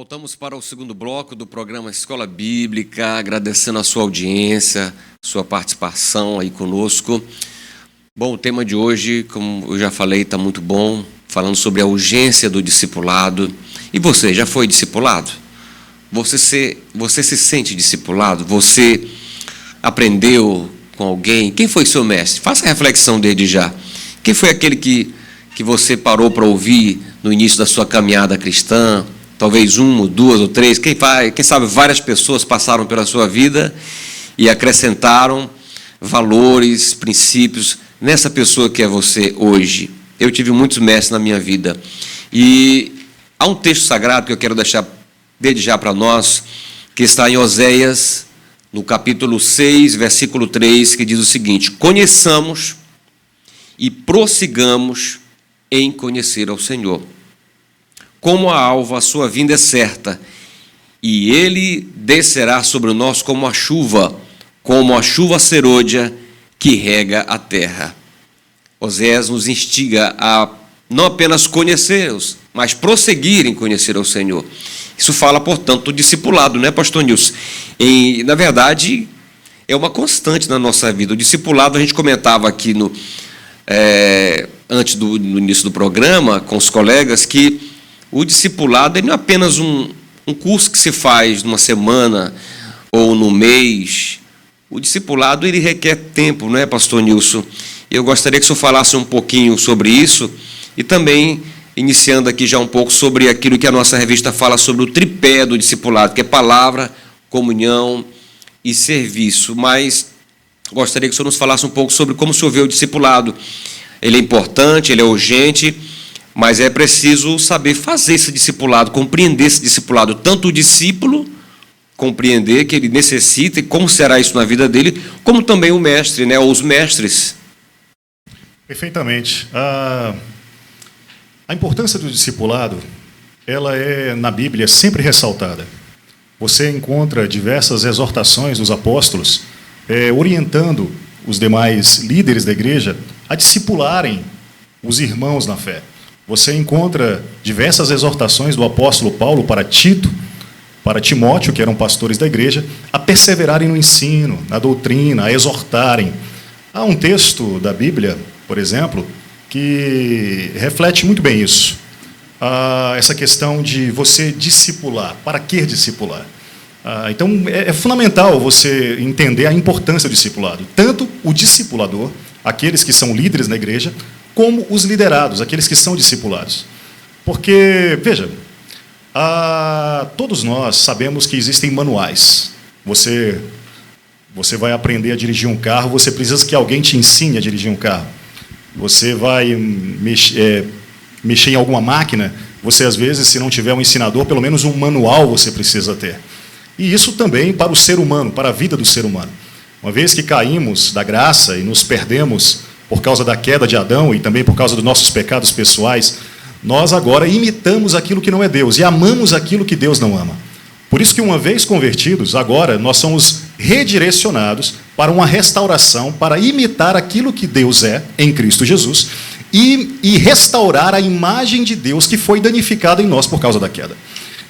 Voltamos para o segundo bloco do programa Escola Bíblica, agradecendo a sua audiência, sua participação aí conosco. Bom, o tema de hoje, como eu já falei, está muito bom, falando sobre a urgência do discipulado. E você, já foi discipulado? Você se sente discipulado? Você aprendeu com alguém? Quem foi seu mestre? Faça a reflexão dele já. Quem foi aquele que você parou para ouvir no início da sua caminhada cristã? Talvez uma, duas ou três, quem sabe várias pessoas passaram pela sua vida e acrescentaram valores, princípios nessa pessoa que é você hoje. Eu tive muitos mestres na minha vida. E há um texto sagrado que eu quero deixar desde já para nós, que está em Oséias, no capítulo 6, versículo 3, que diz o seguinte: conheçamos e prossigamos em conhecer ao Senhor. Como a alva, a sua vinda é certa, e ele descerá sobre nós como a chuva serôdia que rega a terra. Oséias nos instiga a não apenas conhecer-os, mas prosseguir em conhecer ao Senhor. Isso fala, portanto, do discipulado, né, pastor Nilson? Na verdade, é uma constante na nossa vida. O discipulado, a gente comentava aqui antes do início do programa, com os colegas, que o discipulado ele não é apenas um curso que se faz numa semana ou no mês. O discipulado ele requer tempo, não é, pastor Nilson? Eu gostaria que o senhor falasse um pouquinho sobre isso e também iniciando aqui já um pouco sobre aquilo que a nossa revista fala sobre o tripé do discipulado, que é palavra, comunhão e serviço. Mas gostaria que o senhor nos falasse um pouco sobre como o senhor vê o discipulado. Ele é importante, ele é urgente, mas é preciso saber fazer esse discipulado, compreender esse discipulado, tanto o discípulo compreender que ele necessita e como será isso na vida dele, como também o mestre, né, ou os mestres. Perfeitamente. A importância do discipulado, ela é, na Bíblia, sempre ressaltada. Você encontra diversas exortações dos apóstolos orientando os demais líderes da igreja a discipularem os irmãos na fé. Você encontra diversas exortações do apóstolo Paulo para Tito, para Timóteo, que eram pastores da igreja, a perseverarem no ensino, na doutrina, a exortarem. Há um texto da Bíblia, por exemplo, que reflete muito bem isso. Essa questão de você discipular. Para que discipular? Então, é fundamental você entender a importância do discipulado. Tanto o discipulador, aqueles que são líderes na igreja, como os liderados, aqueles que são discipulados. Porque, veja, todos nós sabemos que existem manuais. Você vai aprender a dirigir um carro, você precisa que alguém te ensine a dirigir um carro. Você vai mexer em alguma máquina, você, às vezes, se não tiver um ensinador, pelo menos um manual você precisa ter. E isso também para o ser humano, para a vida do ser humano. Uma vez que caímos da graça e nos perdemos por causa da queda de Adão e também por causa dos nossos pecados pessoais, nós agora imitamos aquilo que não é Deus e amamos aquilo que Deus não ama. Por isso que, uma vez convertidos, agora nós somos redirecionados para uma restauração, para imitar aquilo que Deus é em Cristo Jesus e restaurar a imagem de Deus que foi danificada em nós por causa da queda.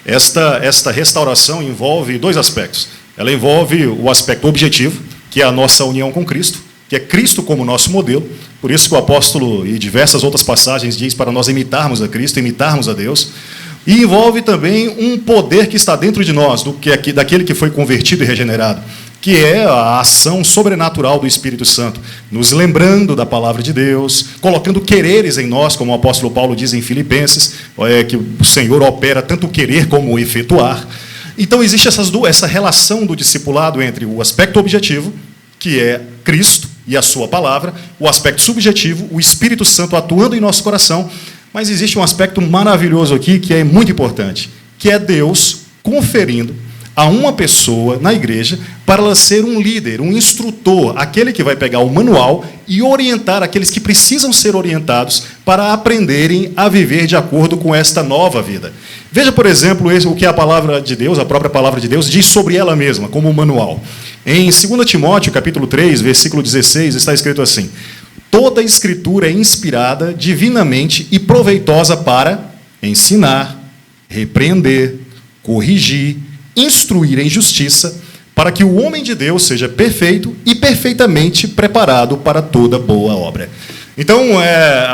Esta restauração envolve dois aspectos. Ela envolve o aspecto objetivo, que é a nossa união com Cristo, que é Cristo como nosso modelo. Por isso que o apóstolo, e diversas outras passagens, diz para nós imitarmos a Cristo, imitarmos a Deus. E envolve também um poder que está dentro de nós, daquele que foi convertido e regenerado, que é a ação sobrenatural do Espírito Santo, nos lembrando da palavra de Deus, colocando quereres em nós, como o apóstolo Paulo diz em Filipenses, que o Senhor opera tanto o querer como o efetuar. Então existe essa relação do discipulado entre o aspecto objetivo, que é Cristo e a sua palavra, o aspecto subjetivo, o Espírito Santo atuando em nosso coração, mas existe um aspecto maravilhoso aqui que é muito importante, que é Deus conferindo a uma pessoa na igreja para ela ser um líder, um instrutor, aquele que vai pegar o manual e orientar aqueles que precisam ser orientados para aprenderem a viver de acordo com esta nova vida. Veja, por exemplo, o que a palavra de Deus, a própria palavra de Deus, diz sobre ela mesma, como um manual. Em 2 Timóteo, capítulo 3, versículo 16, está escrito assim: toda a escritura é inspirada divinamente e proveitosa para ensinar, repreender, corrigir, instruir em justiça, para que o homem de Deus seja perfeito e perfeitamente preparado para toda boa obra. Então,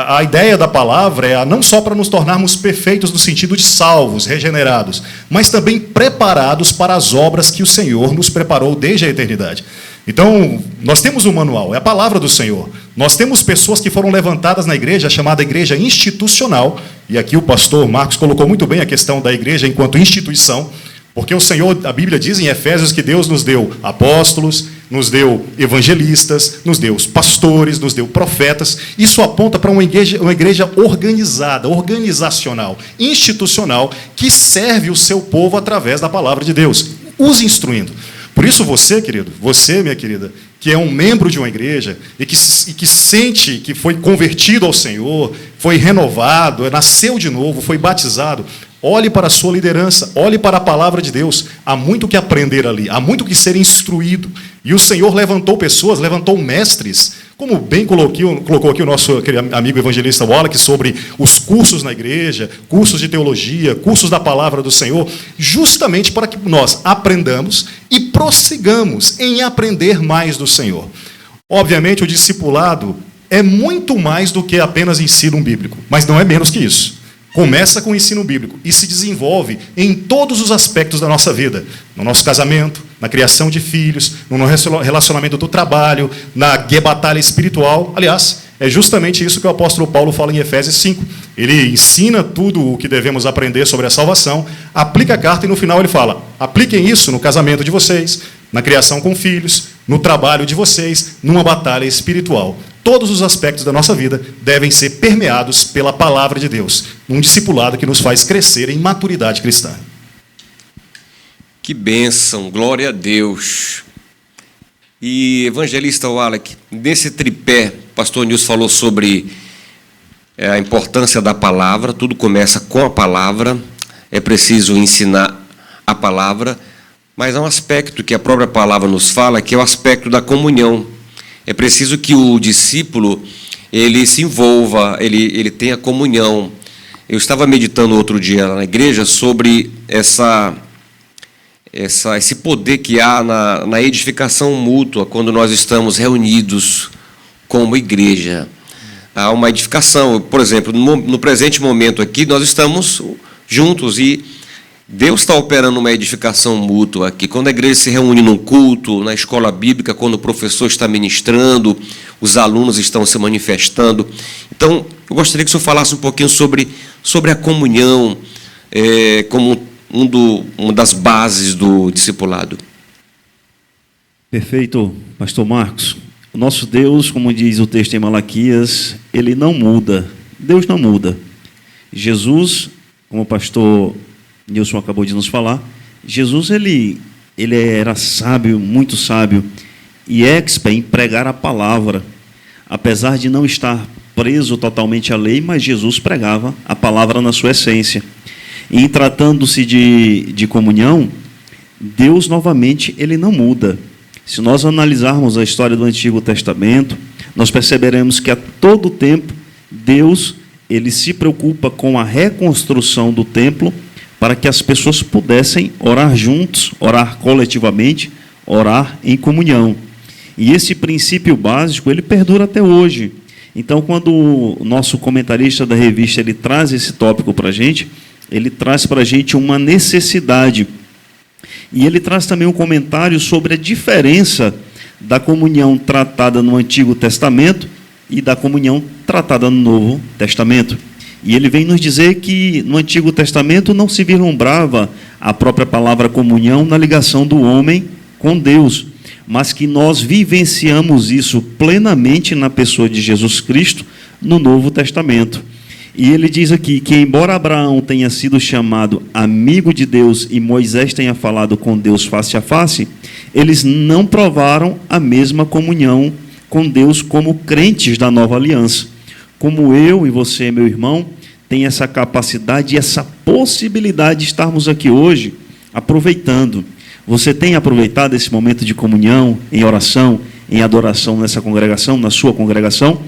a ideia da palavra é não só para nos tornarmos perfeitos no sentido de salvos, regenerados, mas também preparados para as obras que o Senhor nos preparou desde a eternidade. Então, nós temos um manual, é a palavra do Senhor. Nós temos pessoas que foram levantadas na igreja, chamada igreja institucional, e aqui o pastor Marcos colocou muito bem a questão da igreja enquanto instituição, porque o Senhor, a Bíblia diz em Efésios que Deus nos deu apóstolos, nos deu evangelistas, nos deu pastores, nos deu profetas. Isso aponta para uma igreja organizada, organizacional, institucional, que serve o seu povo através da palavra de Deus, os instruindo. Por isso você, querido, você, minha querida, que é um membro de uma igreja e que sente que foi convertido ao Senhor, foi renovado, nasceu de novo, foi batizado, olhe para a sua liderança, olhe para a palavra de Deus. Há muito que aprender ali, há muito que ser instruído. E o Senhor levantou pessoas, levantou mestres, como bem colocou aqui o nosso amigo evangelista Wallace, sobre os cursos na igreja, cursos de teologia, cursos da palavra do Senhor, justamente para que nós aprendamos e prossigamos em aprender mais do Senhor. Obviamente, o discipulado é muito mais do que apenas ensino bíblico, mas não é menos que isso. Começa com o ensino bíblico e se desenvolve em todos os aspectos da nossa vida. No nosso casamento, na criação de filhos, no relacionamento do trabalho, na batalha espiritual. Aliás, é justamente isso que o apóstolo Paulo fala em Efésios 5. Ele ensina tudo o que devemos aprender sobre a salvação, aplica a carta e no final ele fala: apliquem isso no casamento de vocês, na criação com filhos, no trabalho de vocês, numa batalha espiritual. Todos os aspectos da nossa vida devem ser permeados pela palavra de Deus, num discipulado que nos faz crescer em maturidade cristã. Que bênção, glória a Deus. E, evangelista Wallace, nesse tripé, o pastor Nilson falou sobre a importância da palavra, tudo começa com a palavra, é preciso ensinar a palavra, mas há um aspecto que a própria palavra nos fala, que é o aspecto da comunhão. É preciso que o discípulo ele se envolva, ele tenha comunhão. Eu estava meditando outro dia na igreja sobre esse poder que há na edificação mútua quando nós estamos reunidos como igreja. Há uma edificação, por exemplo, no presente momento aqui, nós estamos juntos e Deus está operando uma edificação mútua aqui. Quando a igreja se reúne num culto, na escola bíblica, quando o professor está ministrando, os alunos estão se manifestando. Então, eu gostaria que o senhor falasse um pouquinho sobre a comunhão como uma das bases do discipulado. Perfeito, pastor Marcos. O nosso Deus, como diz o texto em Malaquias, ele não muda. Deus não muda. Jesus, como o pastor Nilson acabou de nos falar, Jesus ele era sábio, muito sábio, e expert em pregar a palavra, apesar de não estar preso totalmente à lei, mas Jesus pregava a palavra na sua essência. E em tratando-se de comunhão, Deus novamente ele não muda. Se nós analisarmos a história do Antigo Testamento, nós perceberemos que a todo tempo Deus ele se preocupa com a reconstrução do templo, para que as pessoas pudessem orar juntos, orar coletivamente, orar em comunhão. E esse princípio básico, ele perdura até hoje. Então, quando o nosso comentarista da revista ele traz esse tópico para a gente, ele traz para a gente uma necessidade. E ele traz também um comentário sobre a diferença da comunhão tratada no Antigo Testamento e da comunhão tratada no Novo Testamento. E ele vem nos dizer que no Antigo Testamento não se vislumbrava a própria palavra comunhão na ligação do homem com Deus, mas que nós vivenciamos isso plenamente na pessoa de Jesus Cristo no Novo Testamento. E ele diz aqui que, embora Abraão tenha sido chamado amigo de Deus e Moisés tenha falado com Deus face a face, eles não provaram a mesma comunhão com Deus como crentes da nova aliança. Como eu e você, meu irmão, tem essa capacidade e essa possibilidade de estarmos aqui hoje aproveitando. Você tem aproveitado esse momento de comunhão, em oração, em adoração nessa congregação, na sua congregação?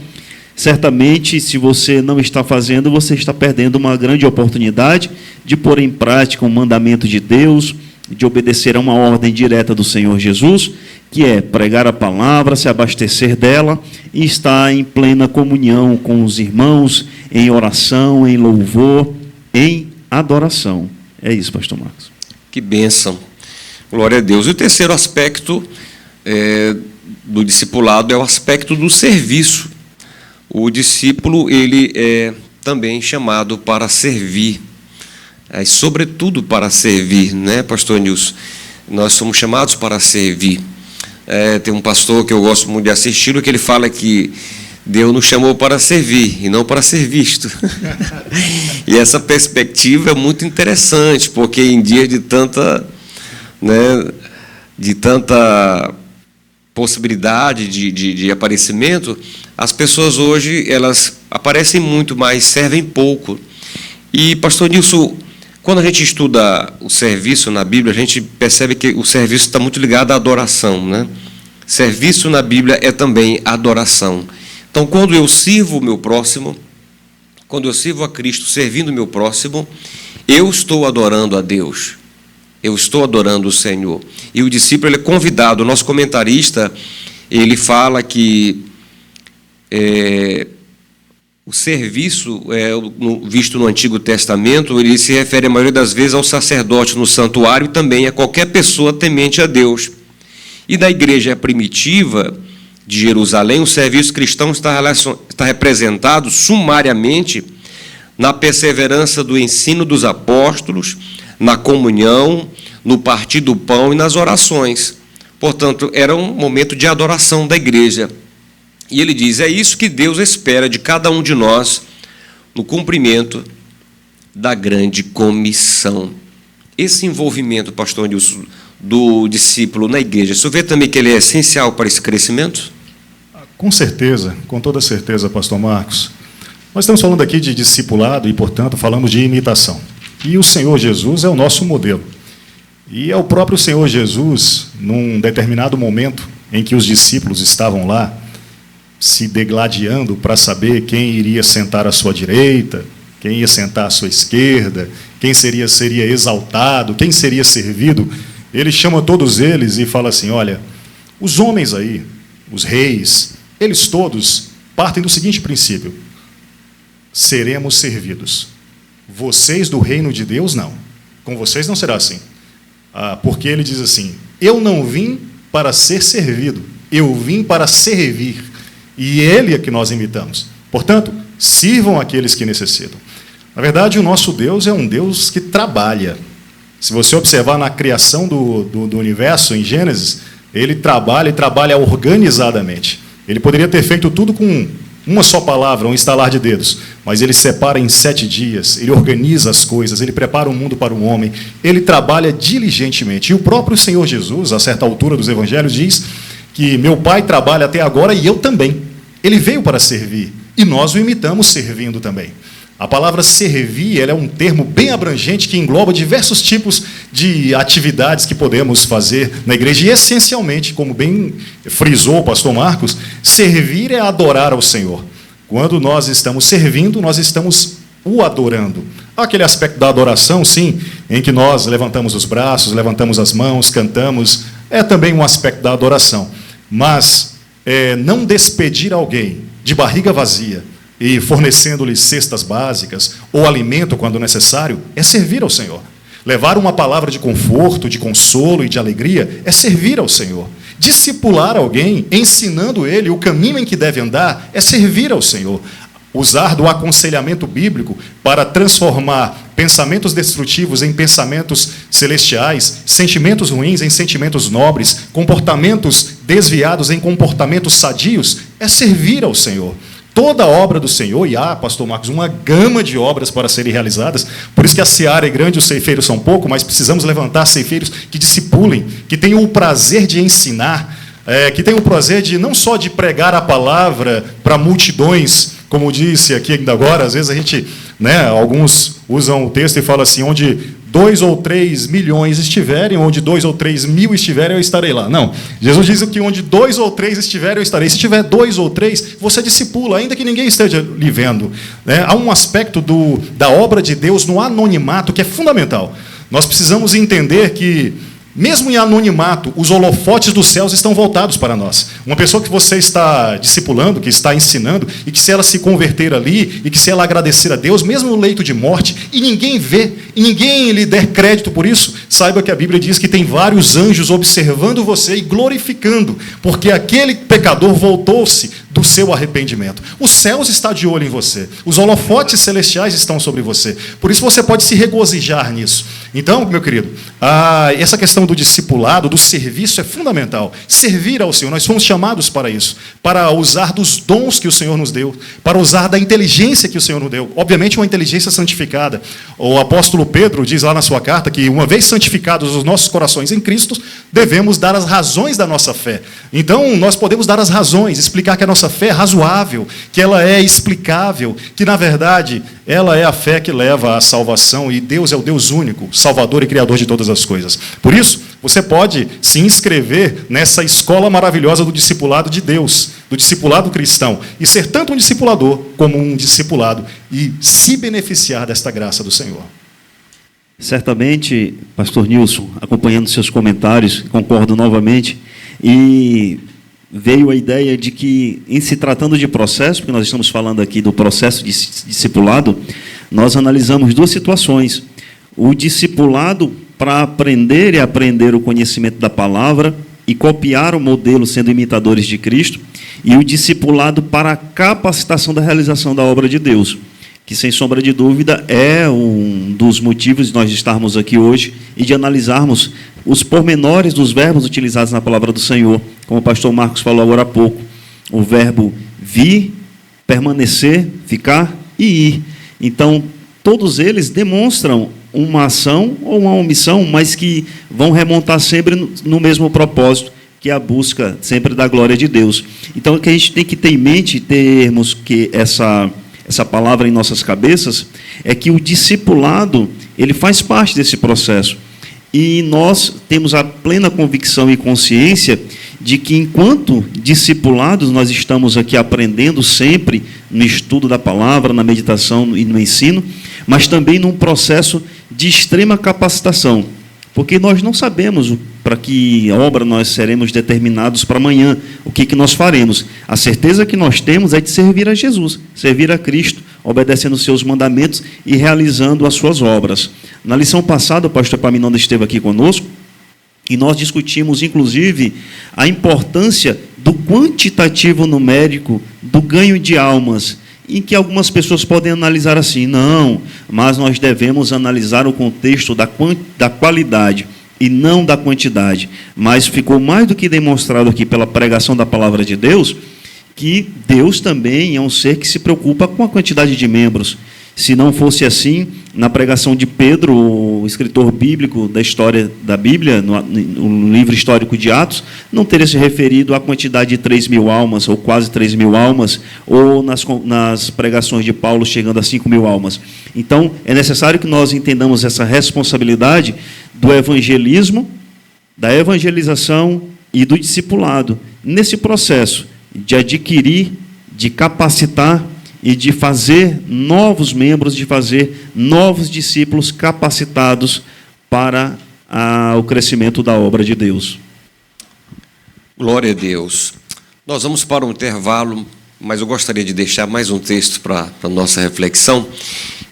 Certamente, se você não está fazendo, você está perdendo uma grande oportunidade de pôr em prática um mandamento de Deus, de obedecer a uma ordem direta do Senhor Jesus, que é pregar a palavra, se abastecer dela e estar em plena comunhão com os irmãos, em oração, em louvor, em adoração. É isso, pastor Marcos. Que bênção. Glória a Deus. E o terceiro aspecto do discipulado é o aspecto do serviço. O discípulo, ele é também chamado para servir, sobretudo para servir, né, pastor Nilson? Nós somos chamados para servir. Tem um pastor que eu gosto muito de assistir, que ele fala que Deus nos chamou para servir e não para ser visto. E essa perspectiva é muito interessante, porque em dias de tanta possibilidade de aparecimento, as pessoas hoje, elas aparecem muito, mas servem pouco. E, pastor Nilson, quando a gente estuda o serviço na Bíblia, a gente percebe que o serviço está muito ligado à adoração, né? Serviço na Bíblia é também adoração. Então, quando eu sirvo o meu próximo, quando eu sirvo a Cristo servindo o meu próximo, eu estou adorando a Deus. Eu estou adorando o Senhor. E o discípulo, ele é convidado. O nosso comentarista, ele fala que o serviço, visto no Antigo Testamento, ele se refere a maioria das vezes ao sacerdote no santuário e também a qualquer pessoa temente a Deus. E na igreja primitiva de Jerusalém, o serviço cristão está representado sumariamente na perseverança do ensino dos apóstolos, na comunhão, no partir do pão e nas orações. Portanto, era um momento de adoração da igreja. E ele diz, é isso que Deus espera de cada um de nós no cumprimento da grande comissão. Esse envolvimento, pastor Nilson, do discípulo na igreja, você vê também que ele é essencial para esse crescimento? Com certeza, com toda certeza, pastor Marcos. Nós estamos falando aqui de discipulado e, portanto, falamos de imitação. E o Senhor Jesus é o nosso modelo. E é o próprio Senhor Jesus, num determinado momento em que os discípulos estavam lá, se degladiando para saber quem iria sentar à sua direita, quem ia sentar à sua esquerda, quem seria exaltado, quem seria servido, ele chama todos eles e fala assim, olha, os homens aí, os reis, eles todos partem do seguinte princípio, seremos servidos. Vocês do reino de Deus, não. Com vocês não será assim. Porque ele diz assim, eu não vim para ser servido, eu vim para servir. E ele é que nós imitamos. Portanto, sirvam aqueles que necessitam. Na verdade, o nosso Deus é um Deus que trabalha. Se você observar na criação do universo, em Gênesis, ele trabalha e trabalha organizadamente. Ele poderia ter feito tudo com uma só palavra, um estalar de dedos, mas ele separa em 7 dias, ele organiza as coisas, ele prepara o mundo para o homem, ele trabalha diligentemente. E o próprio Senhor Jesus, a certa altura dos evangelhos, diz que meu Pai trabalha até agora e eu também. Ele veio para servir, e nós o imitamos servindo também. A palavra servir, ela é um termo bem abrangente que engloba diversos tipos de atividades que podemos fazer na igreja. E, essencialmente, como bem frisou o pastor Marcos, servir é adorar ao Senhor. Quando nós estamos servindo, nós estamos o adorando. Há aquele aspecto da adoração, sim, em que nós levantamos os braços, levantamos as mãos, cantamos. É também um aspecto da adoração. Mas não despedir alguém de barriga vazia, e fornecendo-lhe cestas básicas ou alimento quando necessário, é servir ao Senhor. Levar uma palavra de conforto, de consolo e de alegria é servir ao Senhor. Discipular alguém, ensinando ele o caminho em que deve andar, é servir ao Senhor. Usar do aconselhamento bíblico para transformar pensamentos destrutivos em pensamentos celestiais, sentimentos ruins em sentimentos nobres, comportamentos desviados em comportamentos sadios, é servir ao Senhor. Toda a obra do Senhor, e há, pastor Marcos, uma gama de obras para serem realizadas, por isso que a seara é grande, os ceifeiros são pouco, mas precisamos levantar ceifeiros que discipulem, que tenham o prazer de ensinar, que tenham o prazer de não só de pregar a palavra para multidões, como disse aqui ainda agora, às vezes a gente, alguns usam o texto e falam assim, onde 2 ou 3 milhões estiverem, onde 2 ou 3 mil estiverem, eu estarei lá. Não. Jesus diz que onde 2 ou 3 estiverem, eu estarei. Se tiver 2 ou 3, você discipula, ainda que ninguém esteja lhe vendo. Há um aspecto da obra de Deus no anonimato que é fundamental. Nós precisamos entender que, mesmo em anonimato, os holofotes dos céus estão voltados para nós. Uma pessoa que você está discipulando, que está ensinando, e que se ela se converter ali, e que se ela agradecer a Deus, mesmo no leito de morte, e ninguém vê, e ninguém lhe der crédito por isso, saiba que a Bíblia diz que tem vários anjos observando você e glorificando, porque aquele pecador voltou-se do seu arrependimento. Os céus estão de olho em você, os holofotes celestiais estão sobre você, por isso você pode se regozijar nisso. Então, meu querido, essa questão do discipulado, do serviço é fundamental. Servir ao Senhor, nós fomos chamados para isso, para usar dos dons que o Senhor nos deu, para usar da inteligência que o Senhor nos deu, obviamente uma inteligência santificada. O apóstolo Pedro diz lá na sua carta que, uma vez santificados os nossos corações em Cristo, devemos dar as razões da nossa fé. Então, nós podemos dar as razões, explicar que a nossa fé é razoável, que ela é explicável, que, na verdade, ela é a fé que leva à salvação, e Deus é o Deus único, Salvador e Criador de todas as coisas. Por isso, você pode se inscrever nessa escola maravilhosa do discipulado de Deus, do discipulado cristão, e ser tanto um discipulador como um discipulado, e se beneficiar desta graça do Senhor. Certamente, pastor Nilson, acompanhando seus comentários, concordo novamente, e veio a ideia de que, em se tratando de processo, porque nós estamos falando aqui do processo de discipulado, nós analisamos duas situações. O discipulado para aprender e aprender o conhecimento da palavra e copiar o modelo sendo imitadores de Cristo, e o discipulado para a capacitação da realização da obra de Deus, que, sem sombra de dúvida, é um dos motivos de nós estarmos aqui hoje e de analisarmos os pormenores dos verbos utilizados na palavra do Senhor, como o pastor Marcos falou agora há pouco, o verbo vir, permanecer, ficar e ir. Então, todos eles demonstram uma ação ou uma omissão, mas que vão remontar sempre no mesmo propósito, que é a busca sempre da glória de Deus. Então, o que a gente tem que ter em mente, termos que essa palavra em nossas cabeças, é que o discipulado, ele faz parte desse processo. E nós temos a plena convicção e consciência de que, enquanto discipulados, nós estamos aqui aprendendo sempre no estudo da palavra, na meditação e no ensino, mas também num processo de extrema capacitação, porque nós não sabemos para que obra nós seremos determinados para amanhã, o que nós faremos. A certeza que nós temos é de servir a Jesus, servir a Cristo, obedecendo os seus mandamentos e realizando as suas obras. Na lição passada, o pastor Epaminondas esteve aqui conosco, e nós discutimos, inclusive, a importância do quantitativo numérico do ganho de almas, em que algumas pessoas podem analisar assim, não, mas nós devemos analisar o contexto da qualidade e não da quantidade. Mas ficou mais do que demonstrado aqui pela pregação da palavra de Deus, que Deus também é um ser que se preocupa com a quantidade de membros. Se não fosse assim, na pregação de Pedro, o escritor bíblico da história da Bíblia, no livro histórico de Atos, não teria se referido à quantidade de 3.000 almas, ou quase 3.000 almas, ou nas pregações de Paulo chegando a 5.000 almas. Então, é necessário que nós entendamos essa responsabilidade do evangelismo, da evangelização e do discipulado, nesse processo de adquirir, de capacitar e de fazer novos membros, de fazer novos discípulos capacitados para o crescimento da obra de Deus. Glória a Deus. Nós vamos para um intervalo, mas eu gostaria de deixar mais um texto para a nossa reflexão,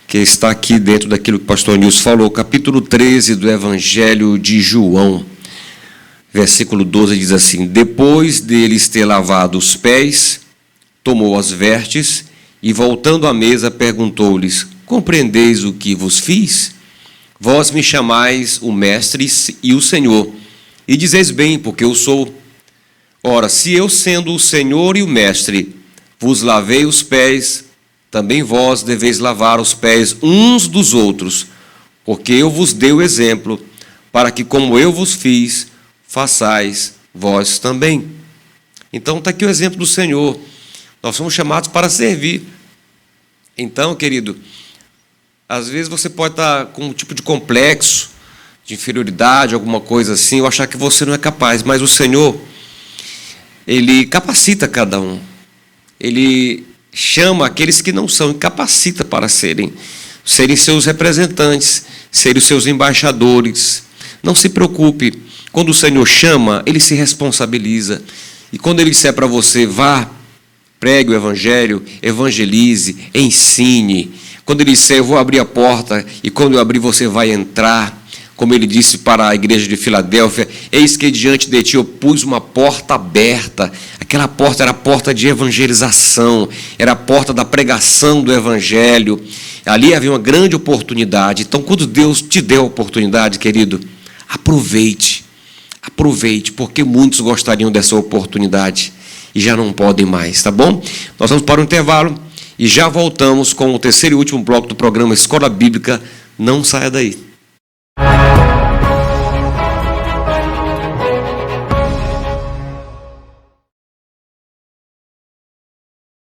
que está aqui dentro daquilo que o pastor Nilson falou, capítulo 13 do Evangelho de João, versículo 12, diz assim: depois deles ter lavado os pés, tomou as vestes, e, voltando à mesa, perguntou-lhes: compreendeis o que vos fiz? Vós me chamais o Mestre e o Senhor, e dizeis bem, porque eu sou. Ora, se eu, sendo o Senhor e o Mestre, vos lavei os pés, também vós deveis lavar os pés uns dos outros, porque eu vos dei o exemplo, para que, como eu vos fiz, façais vós também. Então, está aqui o exemplo do Senhor. Nós somos chamados para servir. Então, querido, Às vezes você pode estar com um tipo de complexo, de inferioridade, alguma coisa assim, ou achar que você não é capaz, mas o Senhor, Ele capacita cada um. Ele chama aqueles que não são e capacita para serem seus representantes, serem os seus embaixadores. Não se preocupe, quando o Senhor chama, Ele se responsabiliza. E quando Ele disser para você, vá, pregue o Evangelho, evangelize, ensine. Quando Ele disser, eu vou abrir a porta, e quando eu abrir você vai entrar. Como Ele disse para a igreja de Filadélfia, eis que diante de ti eu pus uma porta aberta. Aquela porta era a porta de evangelização, era a porta da pregação do Evangelho. Ali havia uma grande oportunidade. Então, quando Deus te deu a oportunidade, querido, aproveite, porque muitos gostariam dessa oportunidade e já não podem mais, tá bom? Nós vamos para o intervalo e já voltamos com o terceiro e último bloco do programa Escola Bíblica. Não saia daí.